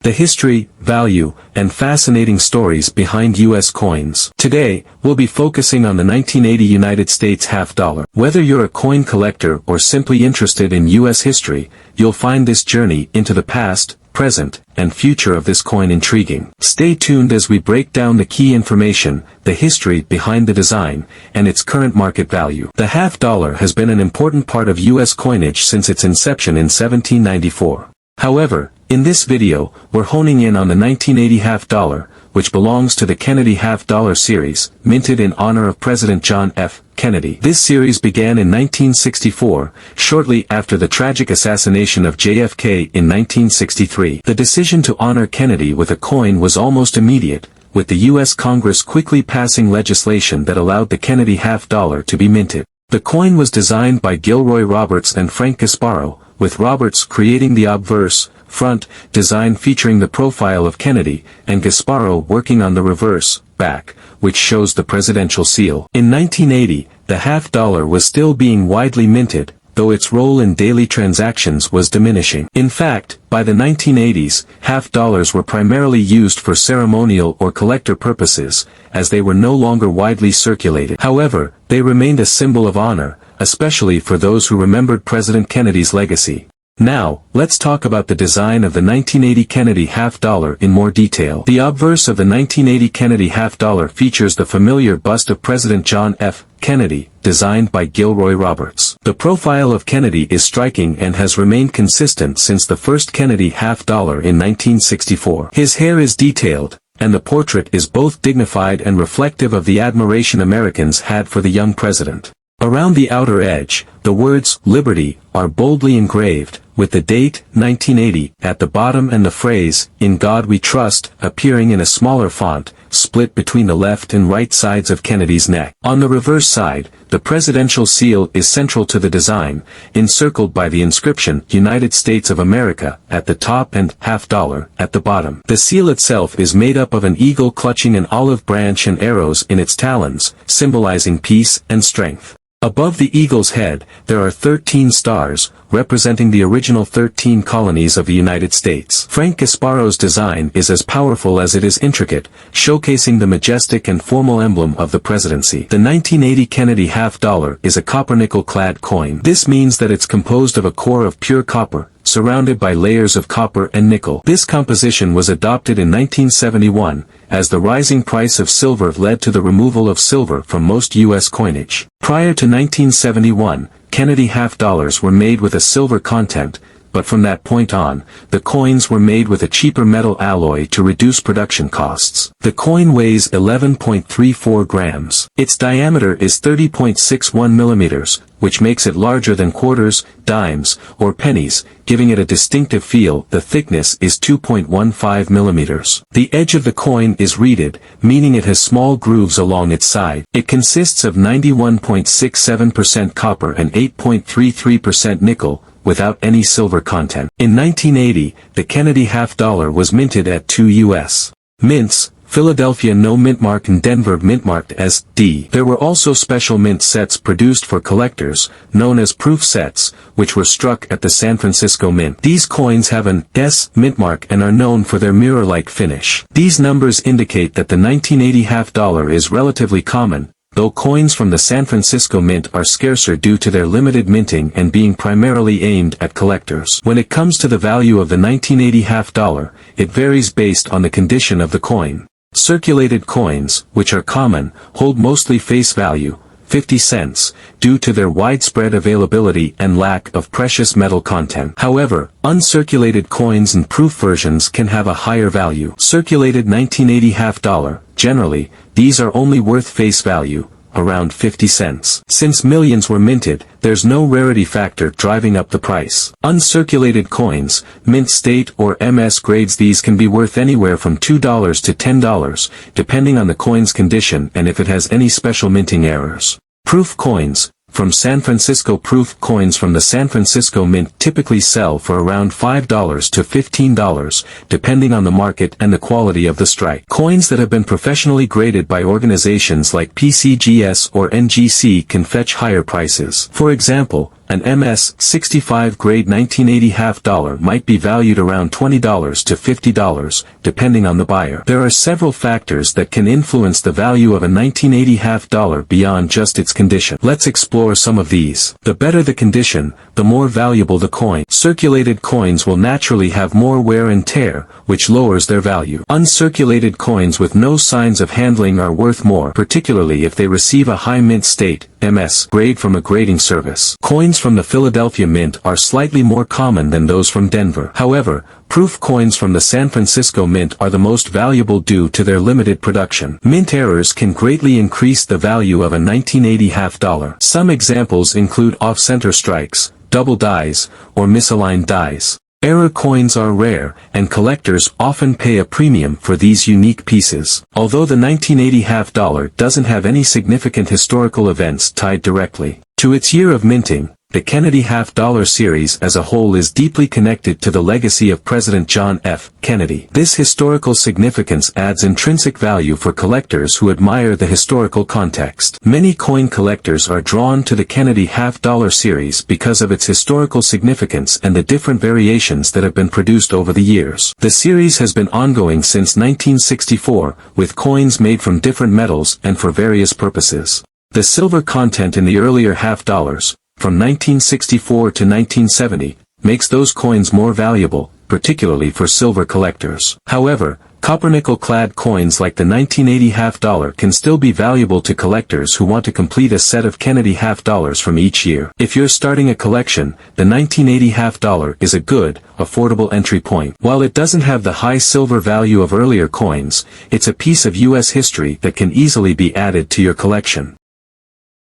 the history, value, and fascinating stories behind U.S. coins. Today, we'll be focusing on the 1980 United States half dollar. Whether you're a coin collector or simply interested in U.S. history, you'll find this journey into the past, present, and future of this coin intriguing. Stay tuned as we break down the key information, the history behind the design, and its current market value. The half dollar has been an important part of U.S. coinage since its inception in 1794. However, in this video, we're honing in on the 1980 half dollar, which belongs to the Kennedy half dollar series, minted in honor of President John F. Kennedy. This series began in 1964, shortly after the tragic assassination of JFK in 1963. The decision to honor Kennedy with a coin was almost immediate, with the U.S. Congress quickly passing legislation that allowed the Kennedy half dollar to be minted. The coin was designed by Gilroy Roberts and Frank Gasparro, with Roberts creating the obverse, front, design featuring the profile of Kennedy, and Gasparro working on the reverse, back, which shows the presidential seal. In 1980, the half dollar was still being widely minted, though its role in daily transactions was diminishing. In fact, by the 1980s, half dollars were primarily used for ceremonial or collector purposes, as they were no longer widely circulated. However, they remained a symbol of honor, especially for those who remembered President Kennedy's legacy. Now, let's talk about the design of the 1980 Kennedy half dollar in more detail. The obverse of the 1980 Kennedy half dollar features the familiar bust of President John F. Kennedy, designed by Gilroy Roberts. The profile of Kennedy is striking and has remained consistent since the first Kennedy half dollar in 1964. His hair is detailed, and the portrait is both dignified and reflective of the admiration Americans had for the young president. Around the outer edge, the words "Liberty" are boldly engraved, with the date 1980 at the bottom and the phrase "In God We Trust" appearing in a smaller font, split between the left and right sides of Kennedy's neck. On the reverse side, the presidential seal is central to the design, encircled by the inscription "United States of America" at the top and "half dollar" at the bottom. The seal itself is made up of an eagle clutching an olive branch and arrows in its talons, symbolizing peace and strength. Above the eagle's head, there are 13 stars, representing the original 13 colonies of the United States. Frank Gasparro's design is as powerful as it is intricate, showcasing the majestic and formal emblem of the presidency. The 1980 Kennedy half dollar is a copper-nickel-clad coin. This means that it's composed of a core of pure copper, surrounded by layers of copper and nickel. This composition was adopted in 1971, as the rising price of silver led to the removal of silver from most U.S. coinage. Prior to 1971, Kennedy half dollars were made with a silver content, but from that point on, the coins were made with a cheaper metal alloy to reduce production costs. The coin weighs 11.34 grams. Its diameter is 30.61 millimeters, which makes it larger than quarters, dimes, or pennies, giving it a distinctive feel. The thickness is 2.15 millimeters. The edge of the coin is reeded, meaning it has small grooves along its side. It consists of 91.67% copper and 8.33% nickel, without any silver content. In 1980, the Kennedy half dollar was minted at 2 U.S. mints, Philadelphia No Mint Mark and Denver Mint Marked S.D. There were also special mint sets produced for collectors, known as proof sets, which were struck at the San Francisco Mint. These coins have an S mint mark and are known for their mirror-like finish. These numbers indicate that the 1980 half dollar is relatively common, though coins from the San Francisco Mint are scarcer due to their limited minting and being primarily aimed at collectors. When it comes to the value of the 1980 half dollar, it varies based on the condition of the coin. Circulated coins, which are common, hold mostly face value, 50 cents, due to their widespread availability and lack of precious metal content. However, uncirculated coins and proof versions can have a higher value. Circulated 1980 half dollar, generally, these are only worth face value, around 50 cents. Since millions were minted, there's no rarity factor driving up the price. Uncirculated coins, mint state or MS grades, these can be worth anywhere from $2 to $10, depending on the coin's condition and if it has any special minting errors. Proof coins, from San Francisco. Proof coins from the San Francisco Mint typically sell for around $5 to $15, depending on the market and the quality of the strike. Coins that have been professionally graded by organizations like PCGS or NGC can fetch higher prices. For example, An MS-65 grade 1980 half dollar might be valued around $20 to $50, depending on the buyer. There are several factors that can influence the value of a 1980 half dollar beyond just its condition. Let's explore some of these. The better the condition, the more valuable the coin. Circulated coins will naturally have more wear and tear, which lowers their value. Uncirculated coins with no signs of handling are worth more, particularly if they receive a high mint state (MS) grade from a grading service. Coins from the Philadelphia Mint are slightly more common than those from Denver. However, proof coins from the San Francisco Mint are the most valuable due to their limited production. Mint errors can greatly increase the value of a 1980 half dollar. Some examples include off-center strikes, double dies, or misaligned dies. Error coins are rare, and collectors often pay a premium for these unique pieces. Although the 1980 half dollar doesn't have any significant historical events tied directly to its year of minting, the Kennedy half dollar series as a whole is deeply connected to the legacy of President John F. Kennedy. This historical significance adds intrinsic value for collectors who admire the historical context. Many coin collectors are drawn to the Kennedy half dollar series because of its historical significance and the different variations that have been produced over the years. The series has been ongoing since 1964, with coins made from different metals and for various purposes. The silver content in the earlier half dollars, from 1964 to 1970, makes those coins more valuable, particularly for silver collectors. However, copper-nickel-clad coins like the 1980 half dollar can still be valuable to collectors who want to complete a set of Kennedy half dollars from each year. If you're starting a collection, the 1980 half dollar is a good, affordable entry point. While it doesn't have the high silver value of earlier coins, it's a piece of U.S. history that can easily be added to your collection.